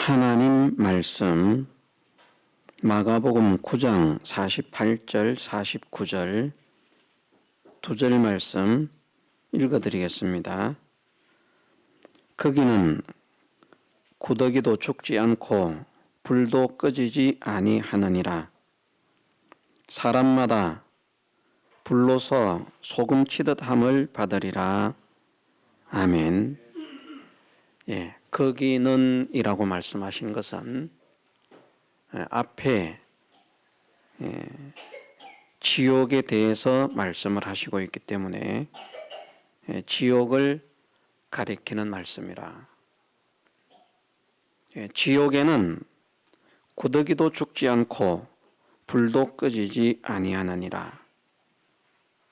하나님 말씀 마가복음 9장 48절 49절 두 절 말씀 읽어드리겠습니다. 거기는 구더기도 죽지 않고 불도 꺼지지 아니하느니라. 사람마다 불로서 소금 치듯 함을 받으리라. 아멘. 거기는 이라고 말씀하신 것은 앞에 지옥에 대해서 말씀을 하시고 있기 때문에 지옥을 가리키는 말씀이라. 지옥에는 구더기도 죽지 않고 불도 꺼지지 아니하느니라.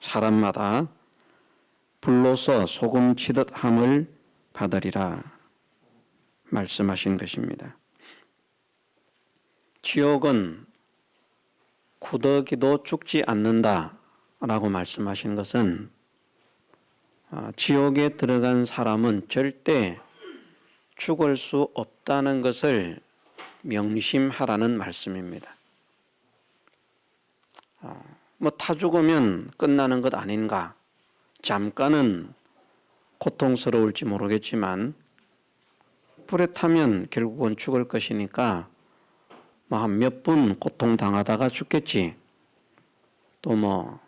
사람마다 불로서 소금 치듯 함을 받으리라 말씀하신 것입니다. 지옥은 구더기도 죽지 않는다라고 말씀하신 것은 지옥에 들어간 사람은 절대 죽을 수 없다는 것을 명심하라는 말씀입니다. 타 죽으면 끝나는 것 아닌가? 잠깐은 고통스러울지 모르겠지만 불에 타면 결국은 죽을 것이니까 한 몇 분 고통당하다가 죽겠지. 또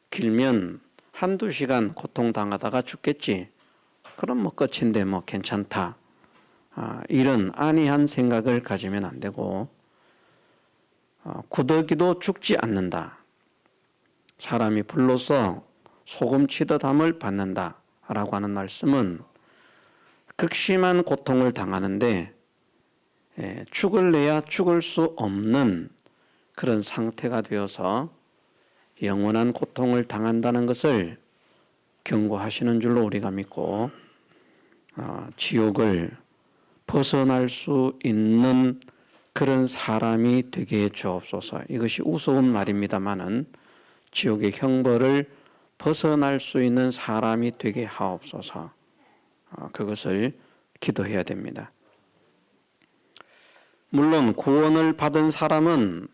길면 한두 시간 고통당하다가 죽겠지. 그럼 끝인데 괜찮다. 이런 안이한 생각을 가지면 안 되고 구더기도 죽지 않는다. 사람이 불로서 소금 치듯 함을 받는다 라고 하는 말씀은 극심한 고통을 당하는데 죽을래야 죽을 수 없는 그런 상태가 되어서 영원한 고통을 당한다는 것을 경고하시는 줄로 우리가 믿고 지옥을 벗어날 수 있는 그런 사람이 되게 해 주옵소서. 이것이 우스운 말입니다마는 지옥의 형벌을 벗어날 수 있는 사람이 되게 하옵소서. 그것을 기도해야 됩니다. 물론 구원을 받은 사람은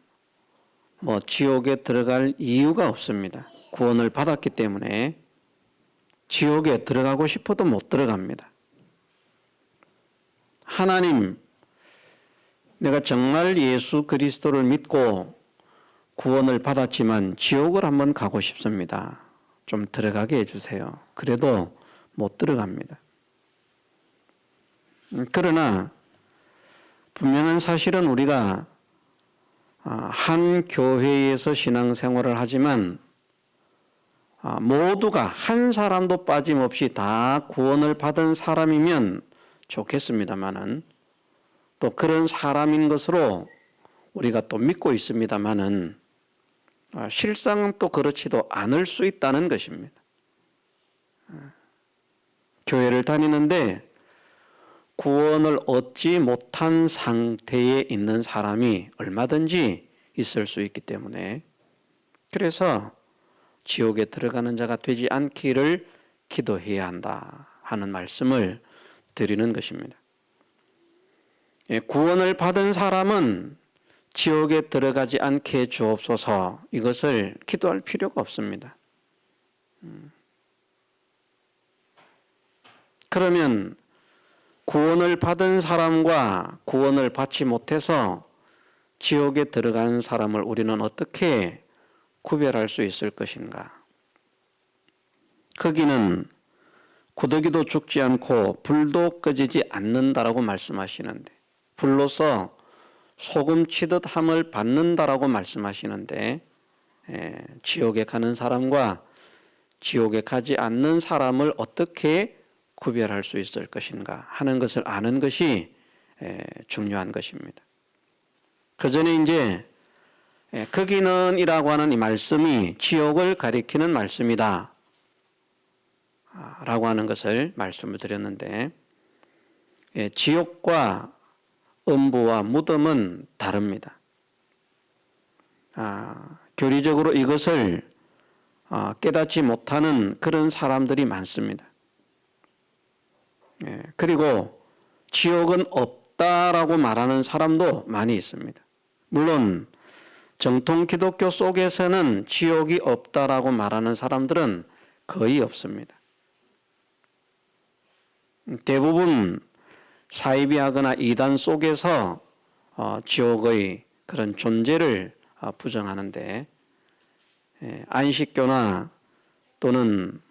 지옥에 들어갈 이유가 없습니다. 구원을 받았기 때문에 지옥에 들어가고 싶어도 못 들어갑니다. 하나님, 내가 정말 예수 그리스도를 믿고 구원을 받았지만 지옥을 한번 가고 싶습니다. 좀 들어가게 해주세요. 그래도 못 들어갑니다. 그러나 분명한 사실은 우리가 한 교회에서 신앙생활을 하지만 모두가 한 사람도 빠짐없이 다 구원을 받은 사람이면 좋겠습니다마는 또 그런 사람인 것으로 우리가 또 믿고 있습니다마는 실상은 또 그렇지도 않을 수 있다는 것입니다. 교회를 다니는데 구원을 얻지 못한 상태에 있는 사람이 얼마든지 있을 수 있기 때문에 그래서 지옥에 들어가는 자가 되지 않기를 기도해야 한다 하는 말씀을 드리는 것입니다. 구원을 받은 사람은 지옥에 들어가지 않게 주옵소서 이것을 기도할 필요가 없습니다. 그러면 구원을 받은 사람과 구원을 받지 못해서 지옥에 들어간 사람을 우리는 어떻게 구별할 수 있을 것인가? 거기는 구더기도 죽지 않고 불도 꺼지지 않는다라고 말씀하시는데 불로서 소금 치듯 함을 받는다라고 말씀하시는데 지옥에 가는 사람과 지옥에 가지 않는 사람을 어떻게 구별할 수 있을 것인가 하는 것을 아는 것이 중요한 것입니다. 그 전에 이제 거기는 이라고 하는 이 말씀이 지옥을 가리키는 말씀이다 라고 하는 것을 말씀을 드렸는데 지옥과 음부와 무덤은 다릅니다. 교리적으로 이것을 깨닫지 못하는 그런 사람들이 많습니다. 그리고 지옥은 없다라고 말하는 사람도 많이 있습니다. 물론 정통 기독교 속에서는 지옥이 없다라고 말하는 사람들은 거의 없습니다. 대부분 사이비하거나 이단 속에서 지옥의 그런 존재를 부정하는데, 안식교나 또는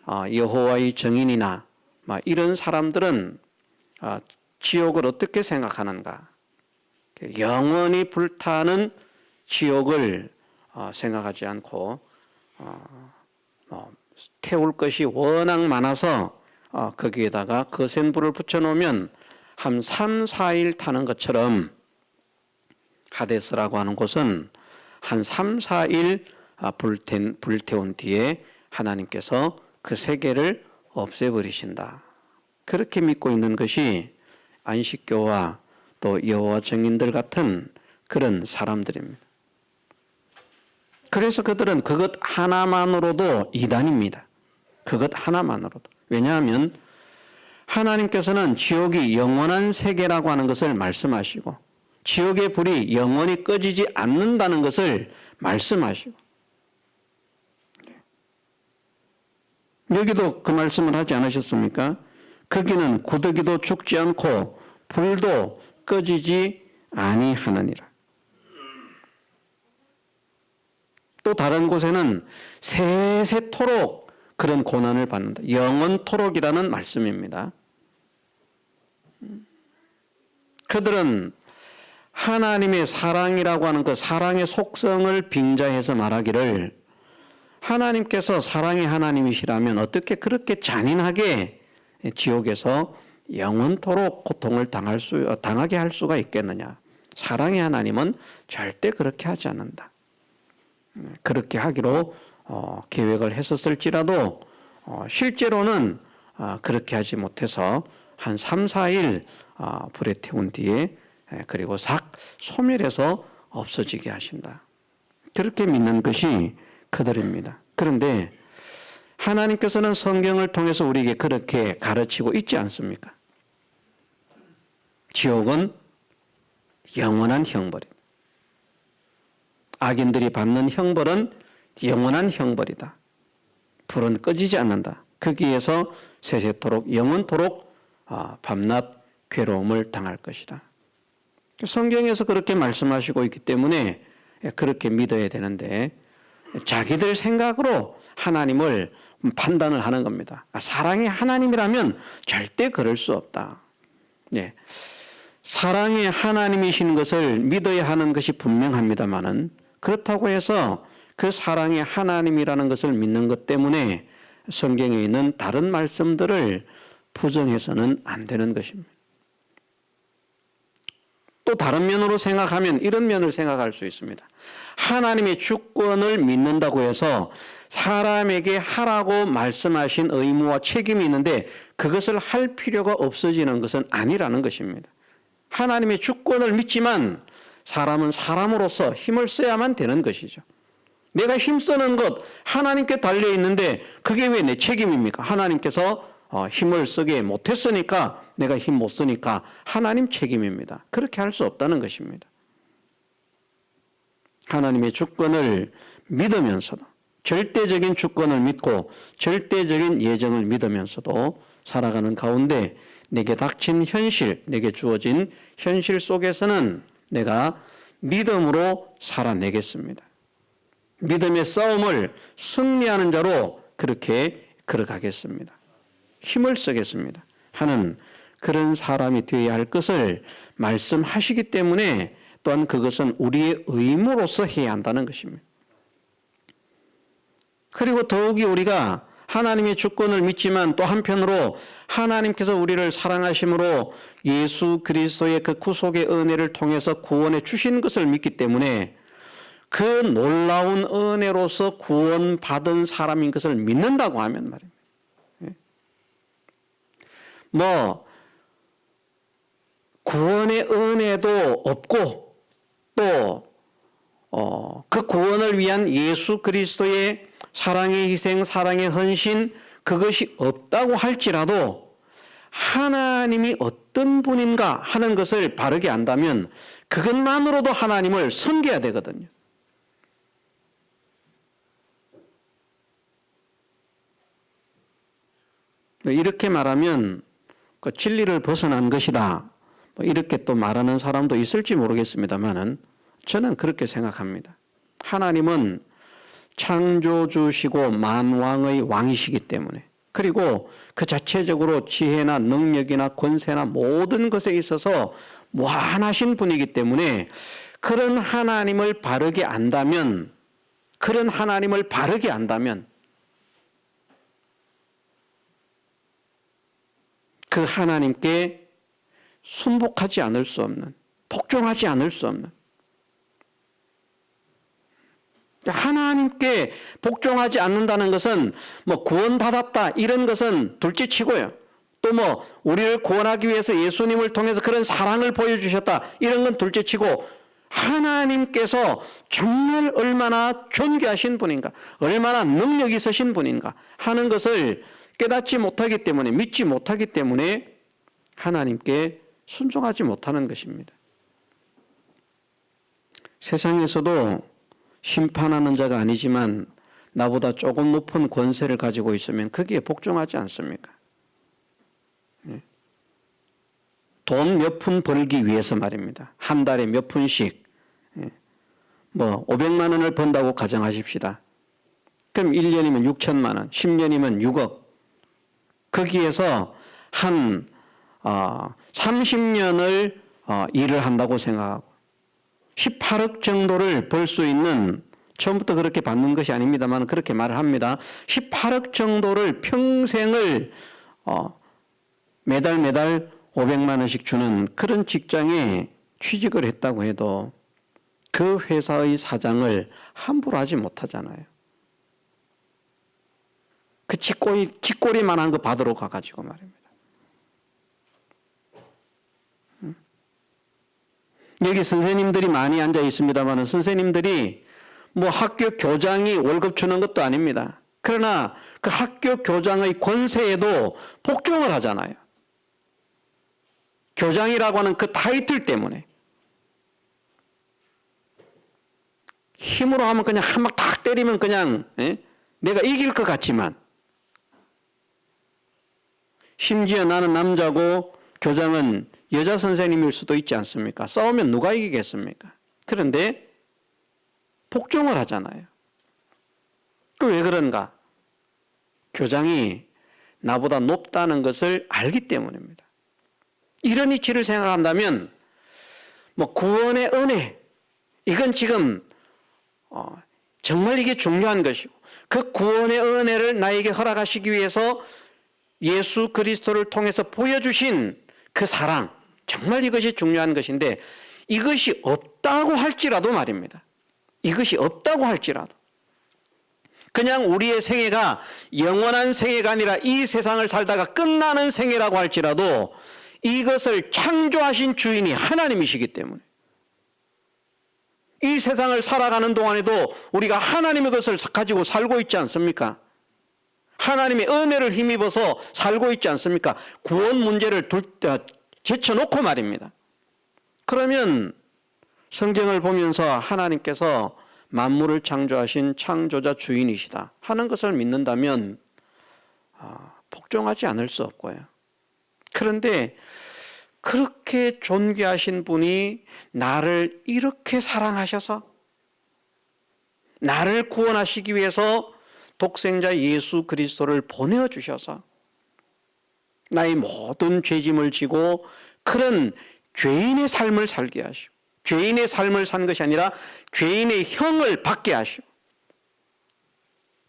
여호와의 증인이나 이런 사람들은 지옥을 어떻게 생각하는가? 영원히 불타는 지옥을 생각하지 않고 태울 것이 워낙 많아서 거기에다가 거센 불을 붙여놓으면 한 3, 4일 타는 것처럼 하데스라고 하는 곳은 한 3, 4일 불태운 뒤에 하나님께서 그 세계를 없애버리신다. 그렇게 믿고 있는 것이 안식교와 또 여호와 증인들 같은 그런 사람들입니다. 그래서 그들은 그것 하나만으로도 이단입니다. 그것 하나만으로도. 왜냐하면 하나님께서는 지옥이 영원한 세계라고 하는 것을 말씀하시고 지옥의 불이 영원히 꺼지지 않는다는 것을 말씀하시고, 여기도 그 말씀을 하지 않으셨습니까? 거기는 구더기도 죽지 않고 불도 꺼지지 아니하느니라. 또 다른 곳에는 세세토록 그런 고난을 받는다. 영원토록이라는 말씀입니다. 그들은 하나님의 사랑이라고 하는 그 사랑의 속성을 빙자해서 말하기를, 하나님께서 사랑의 하나님이시라면 어떻게 그렇게 잔인하게 지옥에서 영원토록 고통을 당하게 할 수가 있겠느냐. 사랑의 하나님은 절대 그렇게 하지 않는다. 그렇게 하기로 계획을 했었을지라도 실제로는 그렇게 하지 못해서 한 3, 4일 불에 태운 뒤에 그리고 싹 소멸해서 없어지게 하신다. 그렇게 믿는 것이 그들입니다. 그런데 하나님께서는 성경을 통해서 우리에게 그렇게 가르치고 있지 않습니까? 지옥은 영원한 형벌입니다. 악인들이 받는 형벌은 영원한 형벌이다. 불은 꺼지지 않는다. 거기에서 세세토록 영원토록 밤낮 괴로움을 당할 것이다. 성경에서 그렇게 말씀하시고 있기 때문에 그렇게 믿어야 되는데, 자기들 생각으로 하나님을 판단을 하는 겁니다. 사랑의 하나님이라면 절대 그럴 수 없다. 네. 사랑의 하나님이신 것을 믿어야 하는 것이 분명합니다만은, 그렇다고 해서 그 사랑의 하나님이라는 것을 믿는 것 때문에 성경에 있는 다른 말씀들을 부정해서는 안 되는 것입니다. 또 다른 면으로 생각하면 이런 면을 생각할 수 있습니다. 하나님의 주권을 믿는다고 해서 사람에게 하라고 말씀하신 의무와 책임이 있는데 그것을 할 필요가 없어지는 것은 아니라는 것입니다. 하나님의 주권을 믿지만 사람은 사람으로서 힘을 써야만 되는 것이죠. 내가 힘쓰는 것 하나님께 달려 있는데 그게 왜 내 책임입니까? 하나님께서 힘을 쓰게 못했으니까, 내가 힘 못 쓰니까 하나님 책임입니다. 그렇게 할 수 없다는 것입니다. 하나님의 주권을 믿으면서도, 절대적인 주권을 믿고 절대적인 예정을 믿으면서도 살아가는 가운데 내게 닥친 현실, 내게 주어진 현실 속에서는 내가 믿음으로 살아내겠습니다. 믿음의 싸움을 승리하는 자로 그렇게 걸어가겠습니다. 힘을 쓰겠습니다 하는 그런 사람이 되어야 할 것을 말씀하시기 때문에 또한 그것은 우리의 의무로서 해야 한다는 것입니다. 그리고 더욱이 우리가 하나님의 주권을 믿지만 또 한편으로 하나님께서 우리를 사랑하심으로 예수 그리스도의 그 구속의 은혜를 통해서 구원해 주신 것을 믿기 때문에 그 놀라운 은혜로서 구원받은 사람인 것을 믿는다고 하면 말입니다. 구원의 은혜도 없고 또 그 구원을 위한 예수 그리스도의 사랑의 희생, 사랑의 헌신, 그것이 없다고 할지라도 하나님이 어떤 분인가 하는 것을 바르게 안다면 그것만으로도 하나님을 섬겨야 되거든요. 이렇게 말하면 그 진리를 벗어난 것이다, 이렇게 또 말하는 사람도 있을지 모르겠습니다만은 저는 그렇게 생각합니다. 하나님은 창조주시고 만왕의 왕이시기 때문에, 그리고 그 자체적으로 지혜나 능력이나 권세나 모든 것에 있어서 무한하신 분이기 때문에 그런 하나님을 바르게 안다면, 그 하나님께 순복하지 않을 수 없는, 복종하지 않을 수 없는, 하나님께 복종하지 않는다는 것은 구원받았다 이런 것은 둘째치고요. 또 우리를 구원하기 위해서 예수님을 통해서 그런 사랑을 보여주셨다 이런 건 둘째치고, 하나님께서 정말 얼마나 존귀하신 분인가, 얼마나 능력 있으신 분인가 하는 것을 깨닫지 못하기 때문에, 믿지 못하기 때문에 하나님께 순종하지 못하는 것입니다. 세상에서도 심판하는 자가 아니지만 나보다 조금 높은 권세를 가지고 있으면 거기에 복종하지 않습니까? 돈 몇 푼 벌기 위해서 말입니다. 한 달에 몇 푼씩 500만 원을 번다고 가정하십시다. 그럼 1년이면 6천만 원, 10년이면 6억. 거기에서 한 30년을 일을 한다고 생각하고 18억 정도를 벌 수 있는, 처음부터 그렇게 받는 것이 아닙니다만 그렇게 말을 합니다. 18억 정도를 평생을 매달 500만 원씩 주는 그런 직장에 취직을 했다고 해도 그 회사의 사장을 함부로 하지 못하잖아요. 그 쥐꼬리만한 거 받으러 가가지고 말입니다. 여기 선생님들이 많이 앉아 있습니다만 선생님들이 학교 교장이 월급 주는 것도 아닙니다. 그러나 그 학교 교장의 권세에도 복종을 하잖아요. 교장이라고 하는 그 타이틀 때문에. 힘으로 하면 그냥 한 방 탁 때리면 그냥 내가 이길 것 같지만, 심지어 나는 남자고 교장은 여자 선생님일 수도 있지 않습니까? 싸우면 누가 이기겠습니까? 그런데 복종을 하잖아요. 그 왜 그런가? 교장이 나보다 높다는 것을 알기 때문입니다. 이런 이치를 생각한다면 구원의 은혜, 이건 지금 정말 이게 중요한 것이고, 그 구원의 은혜를 나에게 허락하시기 위해서 예수 그리스도를 통해서 보여주신 그 사랑, 정말 이것이 중요한 것인데, 이것이 없다고 할지라도 말입니다. 이것이 없다고 할지라도, 그냥 우리의 생애가 영원한 생애가 아니라 이 세상을 살다가 끝나는 생애라고 할지라도 이것을 창조하신 주인이 하나님이시기 때문에, 이 세상을 살아가는 동안에도 우리가 하나님의 것을 가지고 살고 있지 않습니까? 하나님의 은혜를 힘입어서 살고 있지 않습니까? 구원 문제를 제쳐놓고 말입니다. 그러면 성경을 보면서 하나님께서 만물을 창조하신 창조자 주인이시다 하는 것을 믿는다면 복종하지 않을 수 없고요. 그런데 그렇게 존귀하신 분이 나를 이렇게 사랑하셔서 나를 구원하시기 위해서 독생자 예수 그리스도를 보내주셔서 나의 모든 죄짐을 지고 그런 죄인의 삶을 살게 하시고, 죄인의 삶을 산 것이 아니라 죄인의 형을 받게 하시고,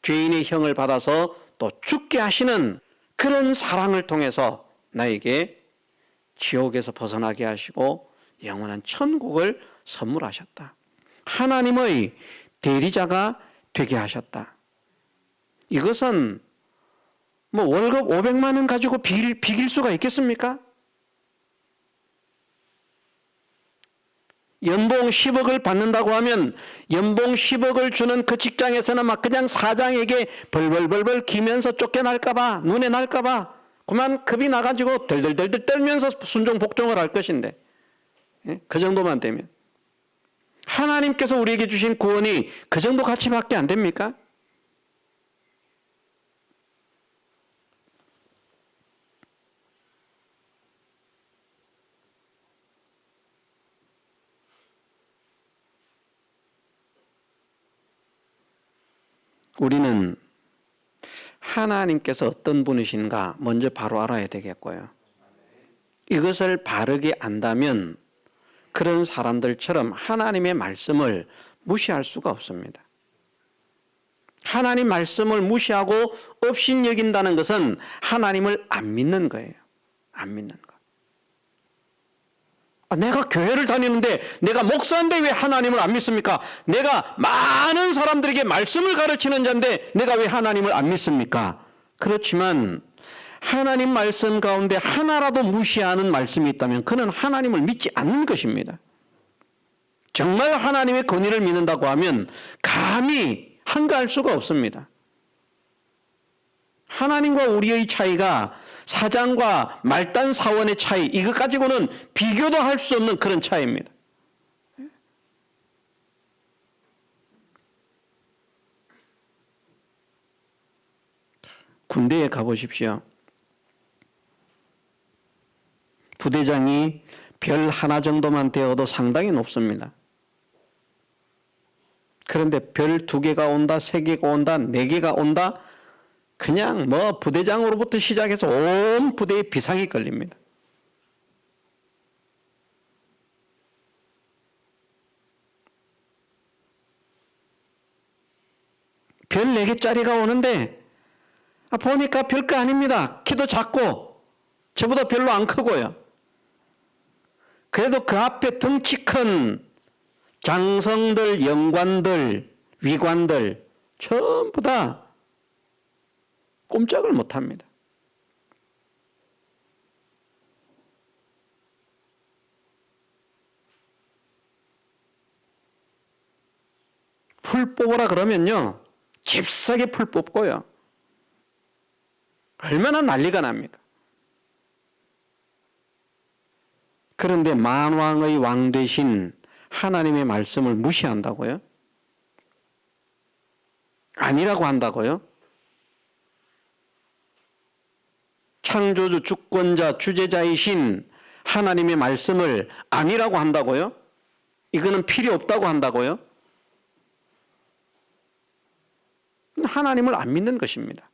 죄인의 형을 받아서 또 죽게 하시는 그런 사랑을 통해서 나에게 지옥에서 벗어나게 하시고 영원한 천국을 선물하셨다. 하나님의 대리자가 되게 하셨다. 이것은 월급 500만 원 가지고 비길 수가 있겠습니까? 연봉 10억을 받는다고 하면 연봉 10억을 주는 그 직장에서는 그냥 사장에게 벌벌벌벌 기면서 쫓겨날까봐, 눈에 날까봐 그만 겁이 나가지고 덜덜덜덜 떨면서 순종 복종을 할 것인데, 그 정도만 되면 하나님께서 우리에게 주신 구원이 그 정도 가치밖에 안 됩니까? 우리는 하나님께서 어떤 분이신가 먼저 바로 알아야 되겠고요. 이것을 바르게 안다면 그런 사람들처럼 하나님의 말씀을 무시할 수가 없습니다. 하나님 말씀을 무시하고 업신여긴다는 것은 하나님을 안 믿는 거예요. 안 믿는 거. 내가 교회를 다니는데, 내가 목사인데 왜 하나님을 안 믿습니까? 내가 많은 사람들에게 말씀을 가르치는 자인데 내가 왜 하나님을 안 믿습니까? 그렇지만 하나님 말씀 가운데 하나라도 무시하는 말씀이 있다면 그는 하나님을 믿지 않는 것입니다. 정말 하나님의 권위를 믿는다고 하면 감히 한가할 수가 없습니다. 하나님과 우리의 차이가 사장과 말단 사원의 차이, 이것 가지고는 비교도 할 수 없는 그런 차이입니다. 군대에 가보십시오. 부대장이 별 하나 정도만 되어도 상당히 높습니다. 그런데 별 2개가 온다, 3개가 온다, 4개가 온다, 그냥 부대장으로부터 시작해서 온 부대에 비상이 걸립니다. 별 4개짜리가 오는데 보니까 별거 아닙니다. 키도 작고 저보다 별로 안 크고요. 그래도 그 앞에 덩치 큰 장성들, 영관들, 위관들 전부 다 꼼짝을 못합니다. 풀 뽑으라 그러면요, 잽싸게 풀 뽑고요. 얼마나 난리가 납니까? 그런데 만왕의 왕 되신 하나님의 말씀을 무시한다고요? 아니라고 한다고요? 창조주, 주권자, 주재자이신 하나님의 말씀을 아니라고 한다고요? 이거는 필요 없다고 한다고요? 하나님을 안 믿는 것입니다.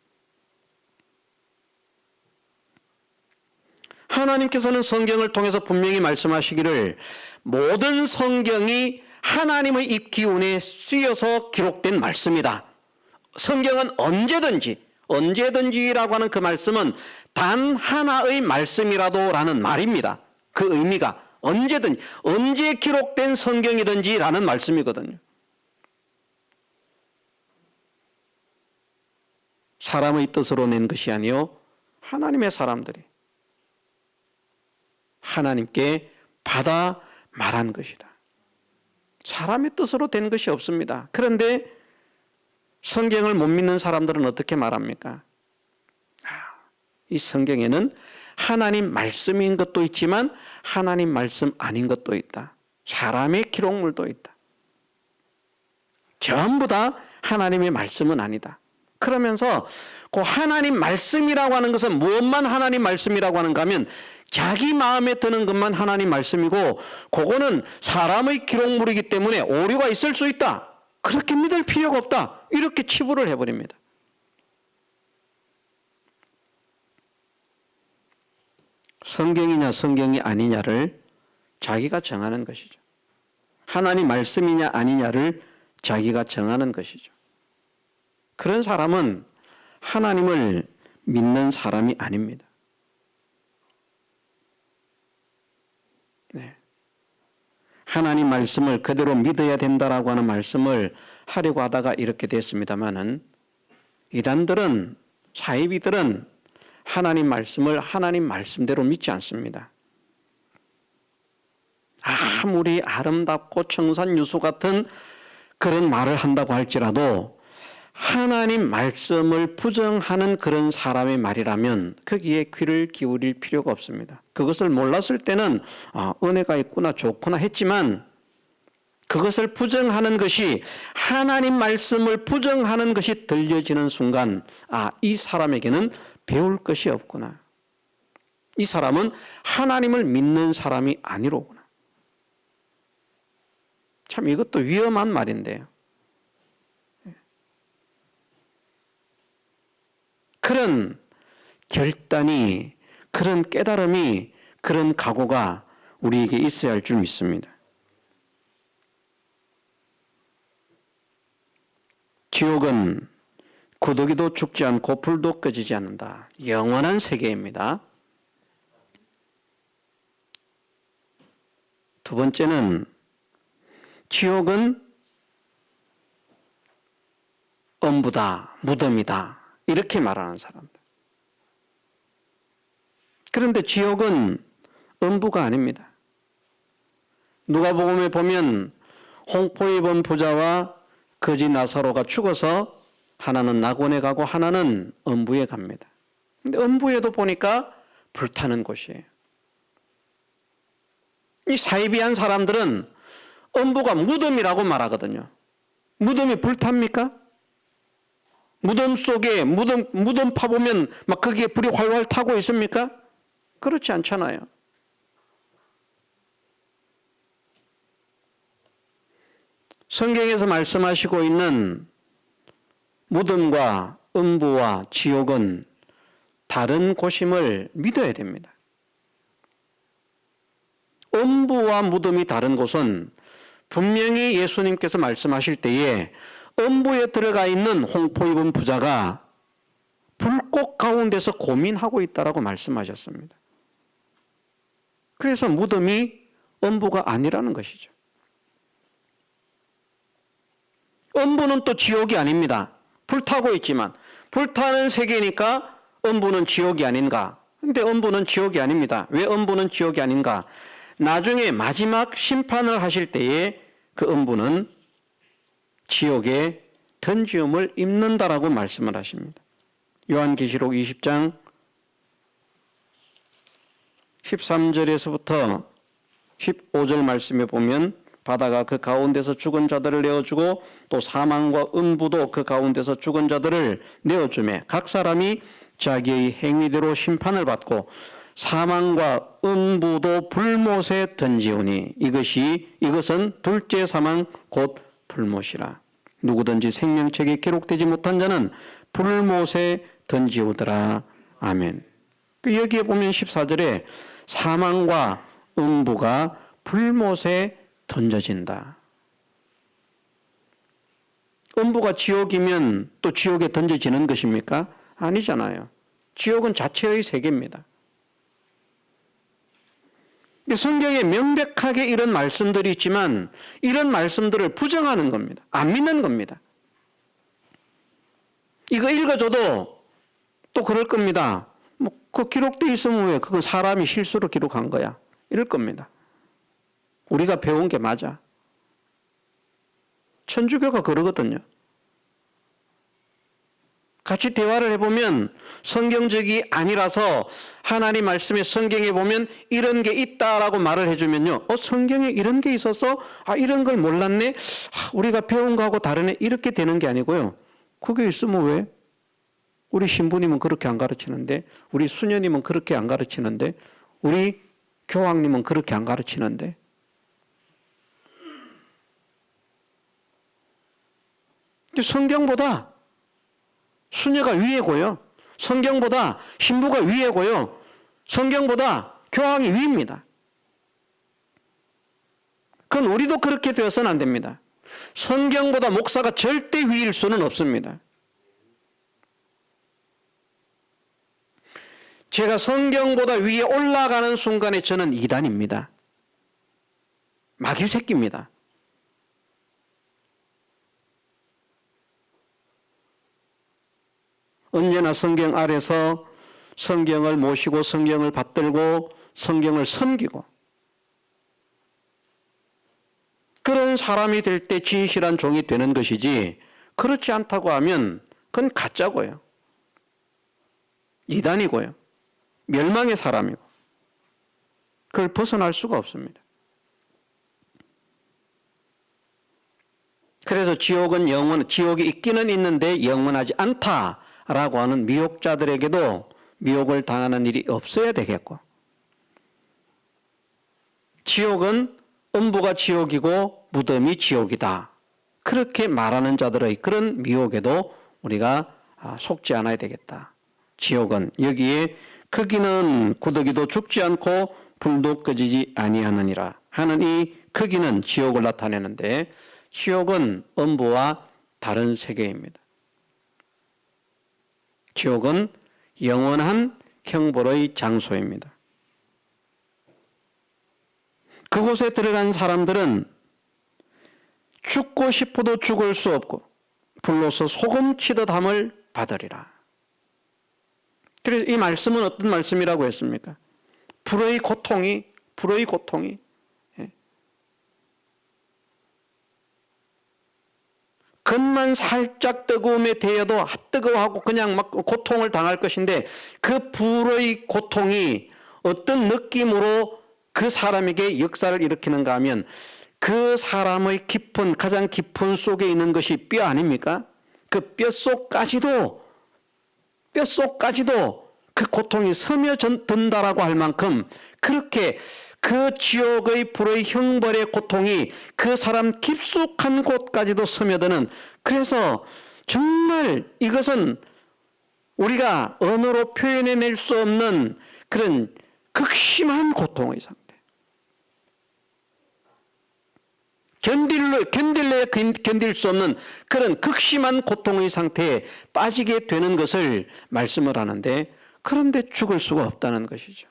하나님께서는 성경을 통해서 분명히 말씀하시기를 모든 성경이 하나님의 입기운에 쓰여서 기록된 말씀이다. 성경은 언제든지라고 하는 그 말씀은 단 하나의 말씀이라도 라는 말입니다. 그 의미가 언제든지, 언제 기록된 성경이든지 라는 말씀이거든요. 사람의 뜻으로 낸 것이 아니요, 하나님의 사람들이 하나님께 받아 말한 것이다. 사람의 뜻으로 된 것이 없습니다. 그런데 성경을 못 믿는 사람들은 어떻게 말합니까? 이 성경에는 하나님 말씀인 것도 있지만 하나님 말씀 아닌 것도 있다. 사람의 기록물도 있다. 전부 다 하나님의 말씀은 아니다. 그러면서 그 하나님 말씀이라고 하는 것은 무엇만 하나님 말씀이라고 하는가 하면 자기 마음에 드는 것만 하나님 말씀이고, 그거는 사람의 기록물이기 때문에 오류가 있을 수 있다. 그렇게 믿을 필요가 없다. 이렇게 치부를 해버립니다. 성경이냐 성경이 아니냐를 자기가 정하는 것이죠. 하나님 말씀이냐 아니냐를 자기가 정하는 것이죠. 그런 사람은 하나님을 믿는 사람이 아닙니다. 네. 하나님 말씀을 그대로 믿어야 된다라고 하는 말씀을 하려고 하다가 이렇게 됐습니다마는, 이단들은, 사이비들은 하나님 말씀을 하나님 말씀대로 믿지 않습니다. 아무리 아름답고 청산유수 같은 그런 말을 한다고 할지라도 하나님 말씀을 부정하는 그런 사람의 말이라면 거기에 귀를 기울일 필요가 없습니다. 그것을 몰랐을 때는 은혜가 있구나 좋구나 했지만 그것을 부정하는 것이 하나님 말씀을 부정하는 것이 들려지는 순간 이 사람에게는 배울 것이 없구나. 이 사람은 하나님을 믿는 사람이 아니로구나. 참 이것도 위험한 말인데요. 그런 결단이, 그런 깨달음이, 그런 각오가 우리에게 있어야 할 줄 믿습니다. 지옥은 구더기도 죽지 않고 불도 꺼지지 않는다. 영원한 세계입니다. 두 번째는 지옥은 엄부다, 무덤이다. 이렇게 말하는 사람들. 그런데 지옥은 엄부가 아닙니다. 누가복음에 보면 홍포 입은 부자와 거지 나사로가 죽어서 하나는 낙원에 가고 하나는 엄부에 갑니다. 근데 엄부에도 보니까 불타는 곳이에요. 이 사이비한 사람들은 엄부가 무덤이라고 말하거든요. 무덤이 불탑니까? 무덤 속에 무덤 파보면 막 거기에 불이 활활 타고 있습니까? 그렇지 않잖아요. 성경에서 말씀하시고 있는 무덤과 음부와 지옥은 다른 곳임을 믿어야 됩니다. 음부와 무덤이 다른 곳은 분명히 예수님께서 말씀하실 때에 음부에 들어가 있는 홍포 입은 부자가 불꽃 가운데서 고민하고 있다라고 말씀하셨습니다. 그래서 무덤이 음부가 아니라는 것이죠. 음부는 또 지옥이 아닙니다. 불타고 있지만 불타는 세계니까 음부는 지옥이 아닌가? 근데 음부는 지옥이 아닙니다. 왜 음부는 지옥이 아닌가? 나중에 마지막 심판을 하실 때에 그 음부는 지옥에 던지움을 입는다라고 말씀을 하십니다. 요한계시록 20장 13절에서부터 15절 말씀에 보면 바다가 그 가운데서 죽은 자들을 내어주고 또 사망과 음부도 그 가운데서 죽은 자들을 내어주매 각 사람이 자기의 행위대로 심판을 받고 사망과 음부도 불못에 던지오니 이것은 둘째 사망 곧 불못이라. 누구든지 생명책에 기록되지 못한 자는 불못에 던지오더라. 아멘. 여기에 보면 14절에 사망과 음부가 불못에 던져진다. 음부가 지옥이면 또 지옥에 던져지는 것입니까? 아니잖아요. 지옥은 자체의 세계입니다. 성경에 명백하게 이런 말씀들이 있지만 이런 말씀들을 부정하는 겁니다. 안 믿는 겁니다. 이거 읽어줘도 또 그럴 겁니다. 그 기록되어 있으면 왜 그건 사람이 실수로 기록한 거야. 이럴 겁니다. 우리가 배운 게 맞아. 천주교가 그러거든요. 같이 대화를 해보면 성경적이 아니라서 하나님 말씀에 성경에 보면 이런 게 있다라고 말을 해주면요. 성경에 이런 게 있어서 이런 걸 몰랐네. 우리가 배운 거하고 다르네. 이렇게 되는 게 아니고요. 그게 있으면 왜? 우리 신부님은 그렇게 안 가르치는데 우리 수녀님은 그렇게 안 가르치는데 우리 교황님은 그렇게 안 가르치는데 성경보다 수녀가 위에고요. 성경보다 신부가 위에고요. 성경보다 교황이 위입니다. 그건 우리도 그렇게 되어서는 안 됩니다. 성경보다 목사가 절대 위일 수는 없습니다. 제가 성경보다 위에 올라가는 순간에 저는 이단입니다. 마귀 새끼입니다. 언제나 성경 아래서 성경을 모시고 성경을 받들고 성경을 섬기고 그런 사람이 될 때 진실한 종이 되는 것이지 그렇지 않다고 하면 그건 가짜고요. 이단이고요. 멸망의 사람이고. 그걸 벗어날 수가 없습니다. 그래서 지옥이 있기는 있는데 영원하지 않다라고 하는 미혹자들에게도 미혹을 당하는 일이 없어야 되겠고, 지옥은 음부가 지옥이고 무덤이 지옥이다, 그렇게 말하는 자들의 그런 미혹에도 우리가 속지 않아야 되겠다. 지옥은 여기에 크기는 구더기도 죽지 않고 불도 꺼지지 아니하느니라 하는 이 크기는 지옥을 나타내는데, 지옥은 음부와 다른 세계입니다. 지옥은 영원한 형벌의 장소입니다. 그곳에 들어간 사람들은 죽고 싶어도 죽을 수 없고 불로서 소금 치듯 함을 받으리라. 그래서 이 말씀은 어떤 말씀이라고 했습니까? 불의 고통이 겉만 살짝 뜨거움에 대해도 뜨거워하고 그냥 막 고통을 당할 것인데, 그 불의 고통이 어떤 느낌으로 그 사람에게 역사를 일으키는가 하면, 그 사람의 가장 깊은 속에 있는 것이 뼈 아닙니까? 그 뼛속까지도 그 고통이 스며든다라고 할 만큼, 그렇게 그 지옥의 불의 형벌의 고통이 그 사람 깊숙한 곳까지도 스며드는, 그래서 정말 이것은 우리가 언어로 표현해낼 수 없는 그런 극심한 고통의 상태, 견딜 수 없는 그런 극심한 고통의 상태에 빠지게 되는 것을 말씀을 하는데, 그런데 죽을 수가 없다는 것이죠.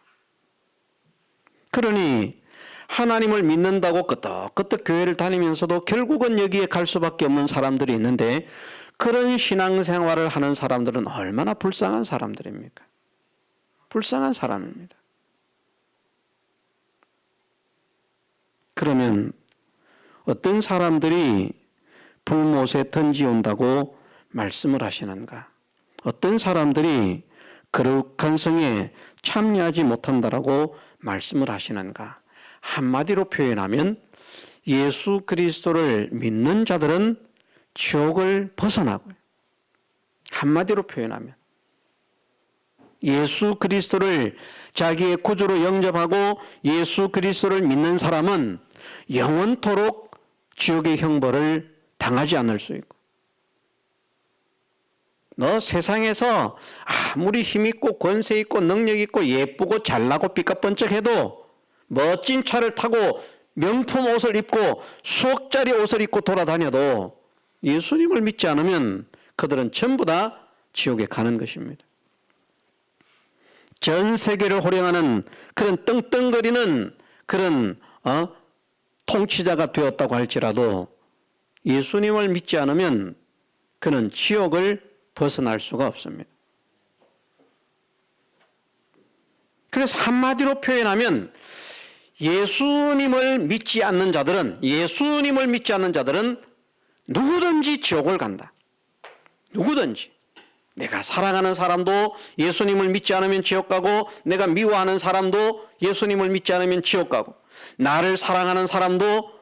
그러니 하나님을 믿는다고 끄떡끄떡 교회를 다니면서도 결국은 여기에 갈 수밖에 없는 사람들이 있는데, 그런 신앙생활을 하는 사람들은 얼마나 불쌍한 사람들입니까? 불쌍한 사람입니다. 그러면 어떤 사람들이 불못에 던지온다고 말씀을 하시는가? 어떤 사람들이 거룩한 성에 참여하지 못한다라고 말씀을 하시는가? 한마디로 표현하면 예수 그리스도를 믿는 자들은 지옥을 벗어나고요. 한마디로 표현하면 예수 그리스도를 자기의 구주로 영접하고 예수 그리스도를 믿는 사람은 영원토록 지옥의 형벌을 당하지 않을 수 있고, 너 세상에서 아무리 힘있고 권세 있고 능력 있고 예쁘고 잘나고 삐까뻔쩍해도, 멋진 차를 타고 명품 옷을 입고 수억짜리 옷을 입고 돌아다녀도 예수님을 믿지 않으면 그들은 전부 다 지옥에 가는 것입니다. 전 세계를 호령하는 그런 떵떵거리는 그런 통치자가 되었다고 할지라도 예수님을 믿지 않으면 그는 지옥을 벗어날 수가 없습니다. 그래서 한마디로 표현하면 예수님을 믿지 않는 자들은 누구든지 지옥을 간다. 누구든지. 내가 사랑하는 사람도 예수님을 믿지 않으면 지옥 가고, 내가 미워하는 사람도 예수님을 믿지 않으면 지옥 가고, 나를 사랑하는 사람도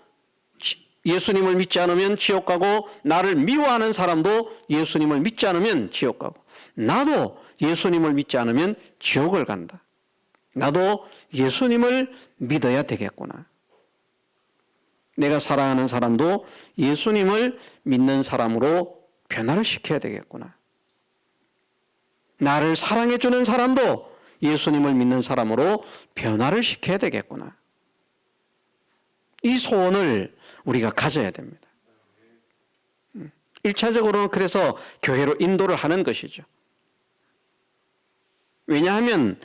예수님을 믿지 않으면 지옥 가고, 나를 미워하는 사람도 예수님을 믿지 않으면 지옥 가고, 나도 예수님을 믿지 않으면 지옥을 간다. 나도 예수님을 믿어야 되겠구나. 내가 사랑하는 사람도 예수님을 믿는 사람으로 변화를 시켜야 되겠구나. 나를 사랑해주는 사람도 예수님을 믿는 사람으로 변화를 시켜야 되겠구나. 이 소원을 우리가 가져야 됩니다. 1차적으로는 그래서 교회로 인도를 하는 것이죠. 왜냐하면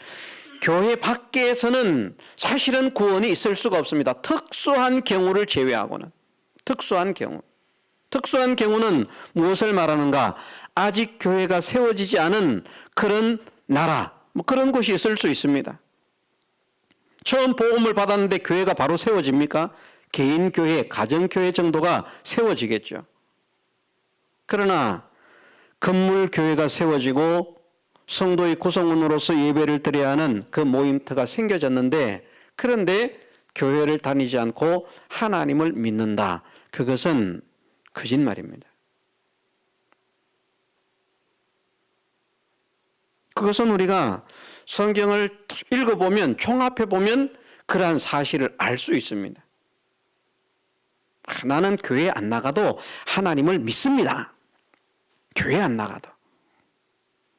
교회 밖에서는 사실은 구원이 있을 수가 없습니다. 특수한 경우를 제외하고는. 특수한 경우는 무엇을 말하는가? 아직 교회가 세워지지 않은 그런 나라, 그런 곳이 있을 수 있습니다. 처음 복음을 받았는데 교회가 바로 세워집니까? 개인교회, 가정교회 정도가 세워지겠죠. 그러나 건물 교회가 세워지고 성도의 구성원으로서 예배를 드려야 하는 그 모임터가 생겨졌는데, 그런데 교회를 다니지 않고 하나님을 믿는다. 그것은 거짓말입니다. 그것은 우리가 성경을 읽어보면, 종합해보면 그러한 사실을 알 수 있습니다. 나는 교회 안 나가도 하나님을 믿습니다. 교회 안 나가도.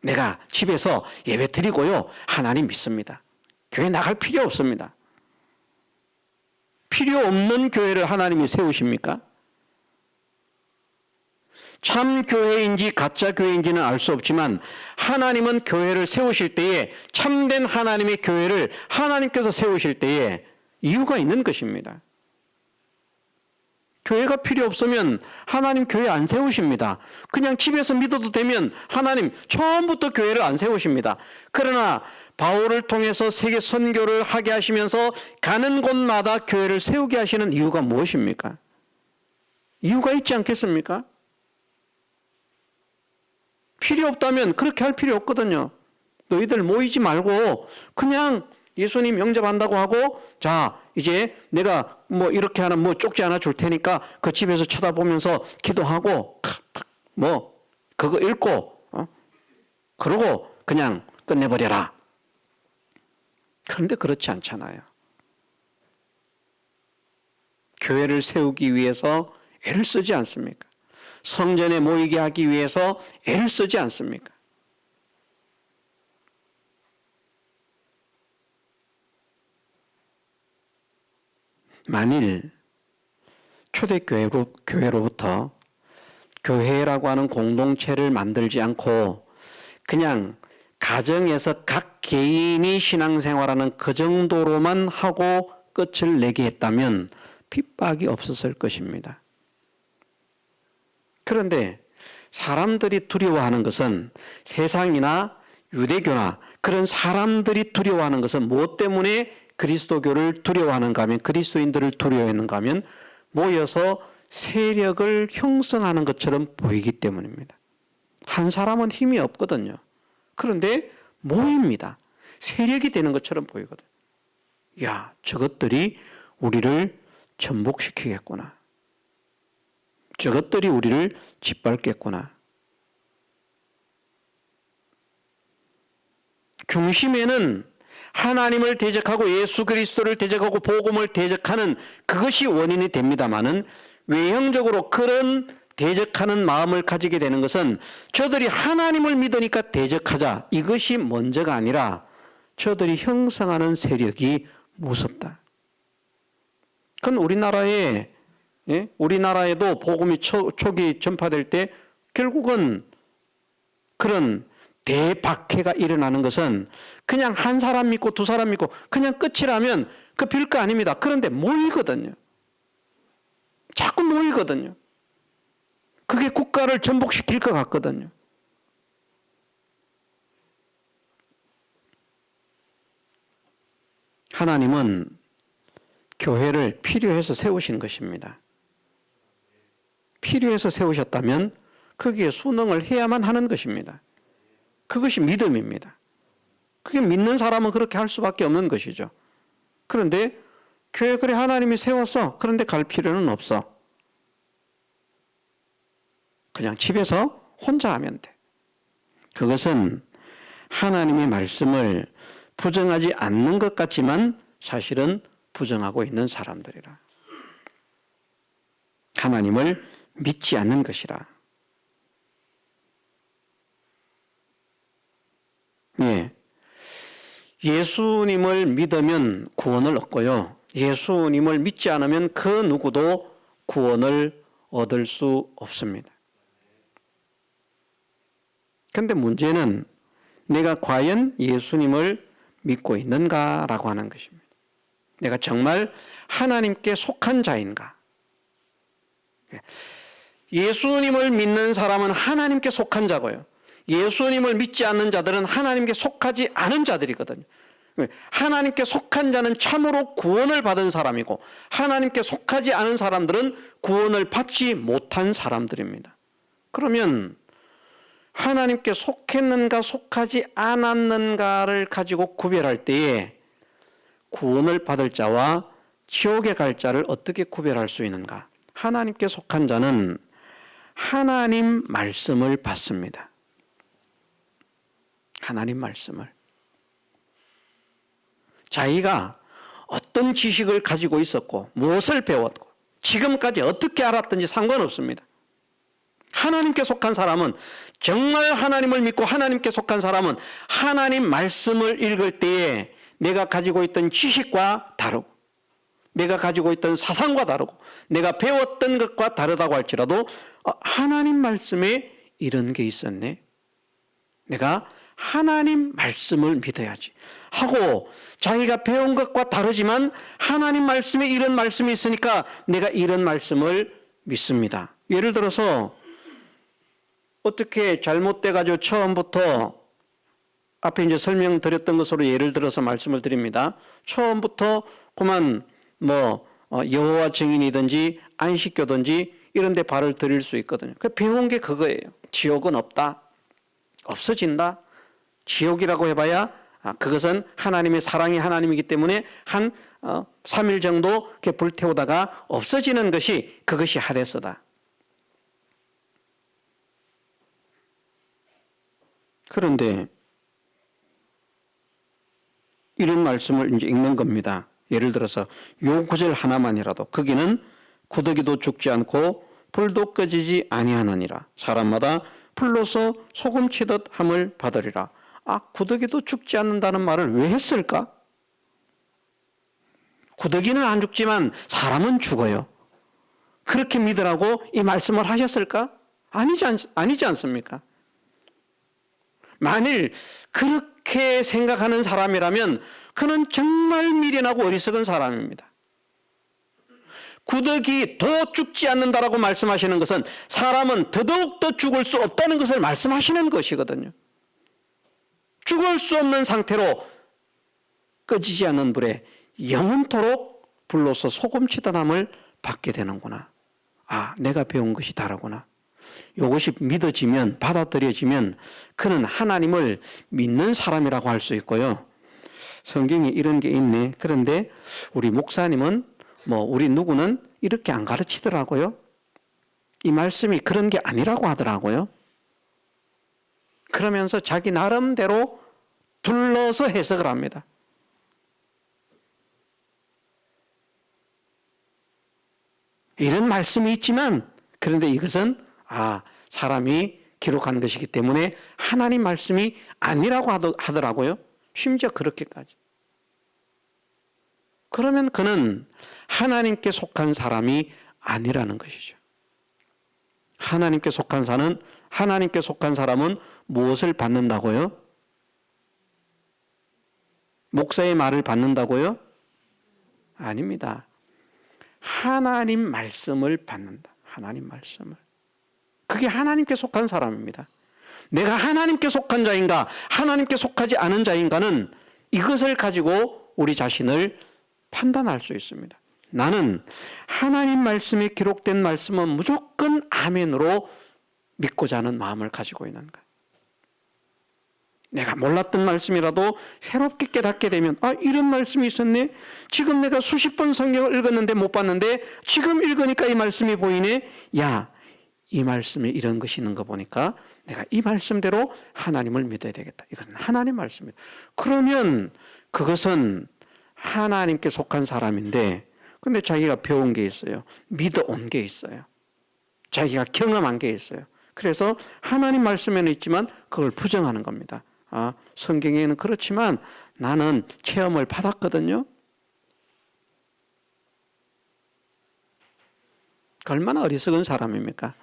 내가 집에서 예배 드리고요, 하나님 믿습니다. 교회 나갈 필요 없습니다. 필요 없는 교회를 하나님이 세우십니까? 참 교회인지 가짜 교회인지는 알 수 없지만 하나님은 교회를 세우실 때에, 참된 하나님의 교회를 하나님께서 세우실 때에 이유가 있는 것입니다. 교회가 필요 없으면 하나님 교회 안 세우십니다. 그냥 집에서 믿어도 되면 하나님 처음부터 교회를 안 세우십니다. 그러나 바울을 통해서 세계 선교를 하게 하시면서 가는 곳마다 교회를 세우게 하시는 이유가 무엇입니까? 이유가 있지 않겠습니까? 필요 없다면 그렇게 할 필요 없거든요. 너희들 모이지 말고 그냥 예수님 영접한다고 하고, 자 이제 내가 뭐 이렇게 하나 뭐 쪽지 하나 줄 테니까 그 집에서 쳐다보면서 기도하고 뭐 그거 읽고 그러고 그냥 끝내버려라. 그런데 그렇지 않잖아요. 교회를 세우기 위해서 애를 쓰지 않습니까? 성전에 모이게 하기 위해서 애를 쓰지 않습니까? 만일 초대교회로부터 교회라고 하는 공동체를 만들지 않고 그냥 가정에서 각 개인이 신앙생활하는 그 정도로만 하고 끝을 내게 했다면 핍박이 없었을 것입니다. 그런데 사람들이 두려워하는 것은, 세상이나 유대교나 그런 사람들이 두려워하는 것은 무엇 때문에 그리스도교를 두려워하는가 하면, 그리스도인들을 두려워하는가 하면 모여서 세력을 형성하는 것처럼 보이기 때문입니다. 한 사람은 힘이 없거든요. 그런데 모입니다. 세력이 되는 것처럼 보이거든요. 야, 저것들이 우리를 전복시키겠구나. 저것들이 우리를 짓밟겠구나. 중심에는 하나님을 대적하고 예수 그리스도를 대적하고 복음을 대적하는 그것이 원인이 됩니다마는, 외형적으로 그런 대적하는 마음을 가지게 되는 것은 저들이 하나님을 믿으니까 대적하자, 이것이 먼저가 아니라 저들이 형성하는 세력이 무섭다. 그건 우리나라에도 복음이 초기 전파될 때 결국은 그런 대박해가 일어나는 것은 그냥 한 사람 믿고 두 사람 믿고 그냥 끝이라면 그 별거 아닙니다. 그런데 모이거든요. 자꾸 모이거든요. 그게 국가를 전복시킬 것 같거든요. 하나님은 교회를 필요해서 세우신 것입니다. 필요해서 세우셨다면 거기에 순응을 해야만 하는 것입니다. 그것이 믿음입니다. 그게 믿는 사람은 그렇게 할 수밖에 없는 것이죠. 그런데 교회, 그래 하나님이 세웠어. 그런데 갈 필요는 없어. 그냥 집에서 혼자 하면 돼. 그것은 하나님의 말씀을 부정하지 않는 것 같지만 사실은 부정하고 있는 사람들이라. 하나님을 믿지 않는 것이라. 예. 예수님을 믿으면 구원을 얻고요. 예수님을 믿지 않으면 그 누구도 구원을 얻을 수 없습니다. 그런데 문제는 내가 과연 예수님을 믿고 있는가라고 하는 것입니다. 내가 정말 하나님께 속한 자인가? 예수님을 믿는 사람은 하나님께 속한 자고요. 예수님을 믿지 않는 자들은 하나님께 속하지 않은 자들이거든요. 하나님께 속한 자는 참으로 구원을 받은 사람이고, 하나님께 속하지 않은 사람들은 구원을 받지 못한 사람들입니다. 그러면 하나님께 속했는가 속하지 않았는가를 가지고 구별할 때에 구원을 받을 자와 지옥에 갈 자를 어떻게 구별할 수 있는가? 하나님께 속한 자는 하나님 말씀을 받습니다. 하나님 말씀을. 자기가 어떤 지식을 가지고 있었고 무엇을 배웠고 지금까지 어떻게 알았든지 상관없습니다. 하나님께 속한 사람은, 정말 하나님을 믿고 하나님께 속한 사람은 하나님 말씀을 읽을 때에 내가 가지고 있던 지식과 다르고 내가 가지고 있던 사상과 다르고 내가 배웠던 것과 다르다고 할지라도 하나님 말씀에 이런 게 있었네, 내가 하나님 말씀을 믿어야지 하고, 자기가 배운 것과 다르지만 하나님 말씀에 이런 말씀이 있으니까 내가 이런 말씀을 믿습니다. 예를 들어서 어떻게 잘못돼가지고 처음부터 앞에 이제 설명드렸던 것으로 예를 들어서 말씀을 드립니다. 처음부터 그만 여호와 증인이든지 안식교든지 이런 데 발을 들일 수 있거든요. 배운 게 그거예요. 지옥은 없다, 없어진다. 지옥이라고 해봐야 그것은 하나님의 사랑이 하나님이기 때문에 한 3일 정도 이렇게 불태우다가 없어지는 것이 그것이 하데스다. 그런데 이런 말씀을 이제 읽는 겁니다. 예를 들어서 요 구절 하나만이라도, 거기는 구더기도 죽지 않고 불도 꺼지지 아니하느니라. 사람마다 불로서 소금치듯 함을 받으리라. 구더기도 죽지 않는다는 말을 왜 했을까? 구더기는 안 죽지만 사람은 죽어요. 그렇게 믿으라고 이 말씀을 하셨을까? 아니지 않습니까? 만일 그렇게 생각하는 사람이라면 그는 정말 미련하고 어리석은 사람입니다. 구더기도 죽지 않는다라고 말씀하시는 것은 사람은 더더욱더 죽을 수 없다는 것을 말씀하시는 것이거든요. 죽을 수 없는 상태로 꺼지지 않는 불에 영원토록 불로서 소금치듯 함을 받게 되는구나. 내가 배운 것이 다르구나. 이것이 믿어지면, 받아들여지면 그는 하나님을 믿는 사람이라고 할 수 있고요. 성경에 이런 게 있네. 그런데 우리 목사님은 우리 누구는 이렇게 안 가르치더라고요. 이 말씀이 그런 게 아니라고 하더라고요. 그러면서 자기 나름대로 둘러서 해석을 합니다. 이런 말씀이 있지만, 그런데 이것은 사람이 기록한 것이기 때문에 하나님 말씀이 아니라고 하더라고요. 심지어 그렇게까지. 그러면 그는 하나님께 속한 사람이 아니라는 것이죠. 하나님께 속한 사람은 무엇을 받는다고요? 목사의 말을 받는다고요? 아닙니다. 하나님 말씀을 받는다. 하나님 말씀을. 그게 하나님께 속한 사람입니다. 내가 하나님께 속한 자인가, 하나님께 속하지 않은 자인가는 이것을 가지고 우리 자신을 판단할 수 있습니다. 나는 하나님 말씀에 기록된 말씀은 무조건 아멘으로 믿고자 하는 마음을 가지고 있는가. 내가 몰랐던 말씀이라도 새롭게 깨닫게 되면 이런 말씀이 있었네. 지금 내가 수십 번 성경을 읽었는데 못 봤는데 지금 읽으니까 이 말씀이 보이네. 이 말씀에 이런 것이 있는 거 보니까 내가 이 말씀대로 하나님을 믿어야 되겠다. 이것은 하나님 말씀이에요. 그러면 그것은 하나님께 속한 사람인데, 근데 자기가 배운 게 있어요. 믿어온 게 있어요. 자기가 경험한 게 있어요. 그래서 하나님 말씀에는 있지만 그걸 부정하는 겁니다. 성경에는 그렇지만 나는 체험을 받았거든요. 얼마나 어리석은 사람입니까?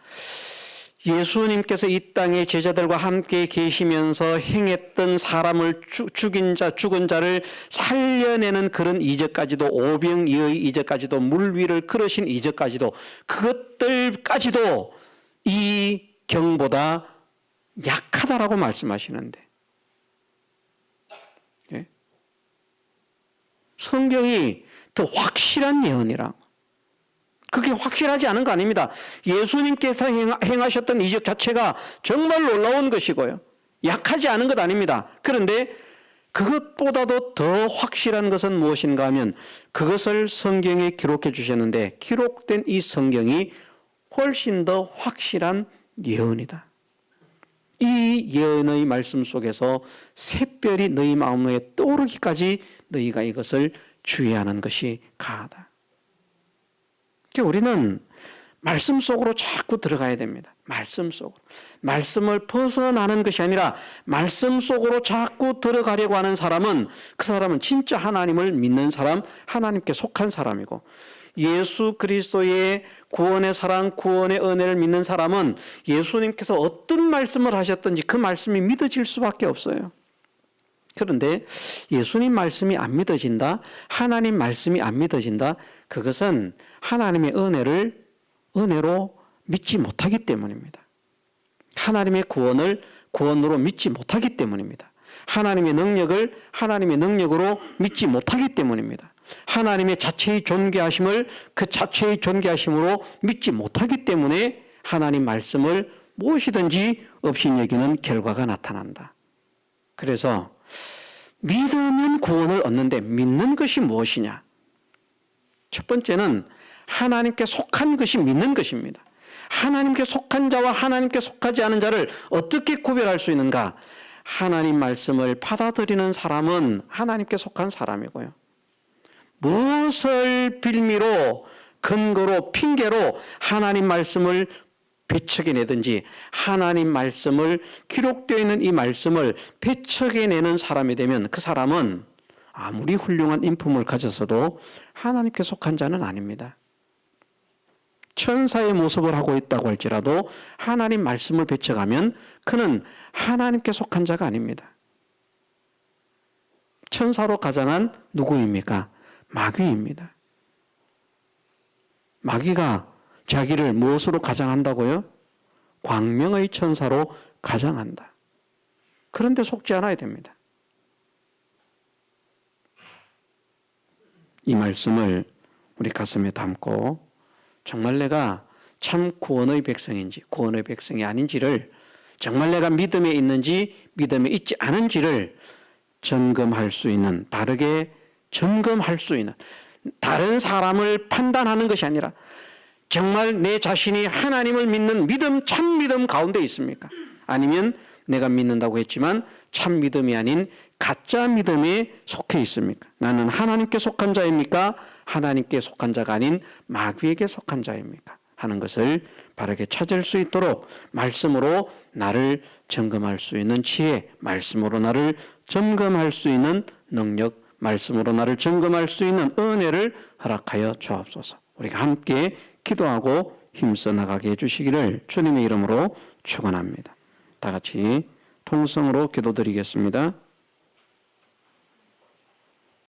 예수님께서 이 땅에 제자들과 함께 계시면서 행했던 사람을 죽은 자를 살려내는 그런 이적까지도, 오병이의 이적까지도, 물 위를 걸으신 이적까지도, 그것들까지도 이 경보다 약하다라고 말씀하시는데, 성경이 더 확실한 예언이라고, 그게 확실하지 않은 거 아닙니다. 예수님께서 행하셨던 이적 자체가 정말 놀라운 것이고요. 약하지 않은 것 아닙니다. 그런데 그것보다도 더 확실한 것은 무엇인가 하면 그것을 성경에 기록해 주셨는데 기록된 이 성경이 훨씬 더 확실한 예언이다. 이 예언의 말씀 속에서 샛별이 너희 마음에 떠오르기까지 너희가 이것을 주의하는 것이 가하다. 우리는 말씀 속으로 자꾸 들어가야 됩니다. 말씀 속으로. 말씀을 벗어나는 것이 아니라 말씀 속으로 자꾸 들어가려고 하는 사람은 그 사람은 진짜 하나님을 믿는 사람, 하나님께 속한 사람이고 예수 그리스도의 구원의 사랑, 구원의 은혜를 믿는 사람은 예수님께서 어떤 말씀을 하셨든지 그 말씀이 믿어질 수밖에 없어요. 그런데 예수님 말씀이 안 믿어진다, 하나님 말씀이 안 믿어진다, 그것은 하나님의 은혜로 믿지 못하기 때문입니다. 하나님의 구원을 구원으로 믿지 못하기 때문입니다. 하나님의 능력을 하나님의 능력으로 믿지 못하기 때문입니다. 하나님의 자체의 존귀하심을 그 자체의 존귀하심으로 믿지 못하기 때문에 하나님 말씀을 무엇이든지 없이 여기는 결과가 나타난다. 그래서 믿으면 구원을 얻는데 믿는 것이 무엇이냐? 첫 번째는 하나님께 속한 것이 믿는 것입니다. 하나님께 속한 자와 하나님께 속하지 않은 자를 어떻게 구별할 수 있는가? 하나님 말씀을 받아들이는 사람은 하나님께 속한 사람이고요. 무엇을 빌미로 근거로 핑계로 하나님 말씀을 배척해내든지 하나님 말씀을 기록되어 있는 이 말씀을 배척해내는 사람이 되면 그 사람은 아무리 훌륭한 인품을 가졌어도 하나님께 속한 자는 아닙니다. 천사의 모습을 하고 있다고 할지라도 하나님 말씀을 배척하면 그는 하나님께 속한 자가 아닙니다. 천사로 가장한 누구입니까? 마귀입니다. 마귀가 자기를 무엇으로 가장한다고요? 광명의 천사로 가장한다. 그런데 속지 않아야 됩니다. 이 말씀을 우리 가슴에 담고 정말 내가 참 구원의 백성인지 구원의 백성이 아닌지를 정말 내가 믿음에 있는지 믿음에 있지 않은지를 점검할 수 있는, 바르게 점검할 수 있는, 다른 사람을 판단하는 것이 아니라 정말 내 자신이 하나님을 믿는 믿음, 참 믿음 가운데 있습니까? 아니면 내가 믿는다고 했지만 참 믿음이 아닌 가짜 믿음에 속해 있습니까? 나는 하나님께 속한 자입니까? 하나님께 속한 자가 아닌 마귀에게 속한 자입니까? 하는 것을 바르게 찾을 수 있도록 말씀으로 나를 점검할 수 있는 지혜, 말씀으로 나를 점검할 수 있는 능력, 말씀으로 나를 점검할 수 있는 은혜를 허락하여 주옵소서. 우리가 함께 기도하고 힘써 나가게 해주시기를 주님의 이름으로 축원합니다. 다 같이 통성으로 기도드리겠습니다.